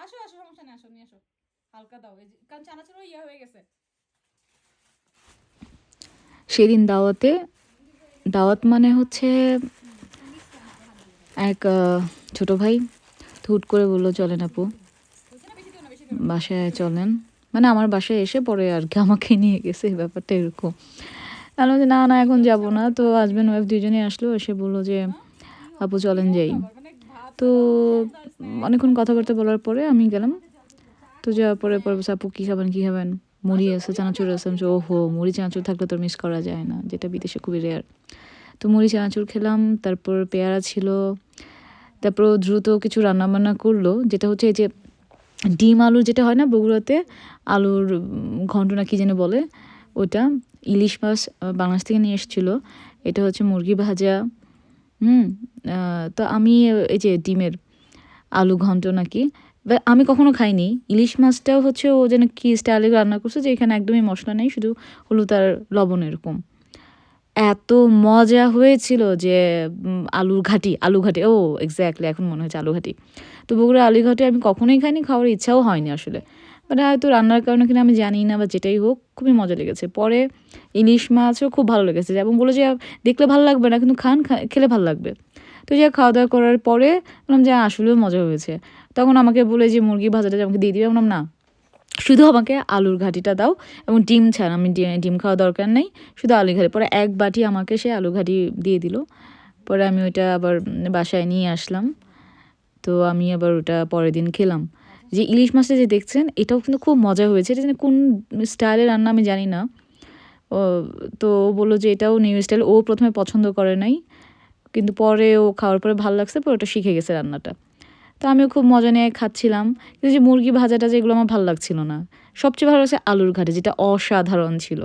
আসো আসো, সমস্যা নেই, আসো নিয়ে আসো, হালকা দাও, এই কারণ চানাচুর ইয়া হয়ে গেছে। সেদিন দাওয়াত মানে হচ্ছে এক ছোট ভাই হুট করে বললো চলেন আপু বাসায় চলেন, মানে আমার বাসায় এসে পরে আর কি আমাকে নিয়ে গেছে, ব্যাপারটা এরকম। আমি যে না না এখন যাব না, তো হাজব্যান্ড ওয়াইফ দুজনেই আসলো, এসে বললো যে আপু চলেন যাই। তো অনেকক্ষণ কথাবার্তা বলার পরে আমি গেলাম, তো যাওয়ার পরে পরে আপু কী খাবেন, মুড়ি আছে চানাচুর আছে। আমি ওহো, মুড়ি চানাচুর থাকলে তো মিস করা যায় না, যেটা বিদেশে খুবই রেয়ার। তো মুড়ি চানাচুর খেলাম, তারপর পেয়ারা ছিল, তারপর দ্রুত কিছু রান্নাবান্না করলো, যেটা হচ্ছে এই যে ডিম আলুর যেটা হয় না বগুড়াতে, আলুর ঘন্ট না কী যেন বলে ওটা, ইলিশ মাছ বাংলাদেশ থেকে নিয়ে এসেছিলো। এটা হচ্ছে মুরগি ভাজা। তো আমি এই যে ডিমের আলু ঘন্ট নাকি, আমি কখনো খাইনি। ইলিশ মাছটাও হচ্ছে ও যেন কি স্টাইলে রান্না করছে, যে এখানে একদমই মশলা নেই, শুধু হলুদ আর লবণ এরকম। এত মজা হয়েছিল যে আলু ঘাটি ও এক্স্যাক্টলি এখন মনে হচ্ছে আলু ঘাটি। তো বগুড়া আলু ঘাটি আমি কখনোই খাইনি, খাওয়ার ইচ্ছাও হয়নি আসলে, মানে হয়তো রান্নার কারণে কিনা আমি জানি না, বা যেটাই হোক খুবই মজা লেগেছে। পরে ইলিশ মাছও খুব ভালো লেগেছে, এবং বলে যে দেখলে ভালো লাগবে না, কিন্তু খেলে ভালো লাগবে। তো যে খাওয়া দাওয়া করার পরে বললাম যে আসলেও মজা হয়েছে। তখন আমাকে বলে যে মুরগি ভাজাটা আমাকে দিয়ে দিবে, বললাম না, শুধু আমাকে আলুর ঘাটিটা দাও, এবং ডিম ছাড়া আমি ডিম খাওয়া দরকার নেই, শুধু আলু ঘাটি। পরে এক বাটি আমাকে সে আলু ঘাটি দিয়ে দিল। পরে আমি ওইটা আবার বাসায় নিয়ে আসলাম, তো আমি আবার ওটা পরের দিন খেলাম। যে ইলিশ মাছটা যে দেখছেন, এটাও কিন্তু খুব মজা হয়েছে, এটা কোন স্টাইলে রান্না আমি জানি না। ও তো বললো যে এটাও নিউ স্টাইল, ও প্রথমে পছন্দ করে নাই, কিন্তু পরে ও খাওয়ার পরে ভালো লাগছে, পরে ওটা শিখে গেছে রান্নাটা। তো আমিও খুব মজা নিয়ে খাচ্ছিলাম, কিন্তু যে মুরগি ভাজাটা যেগুলো আমার ভালো লাগছিল না। সবচেয়ে ভালো লাগছে আলুর ঘাটি, যেটা অসাধারণ ছিল।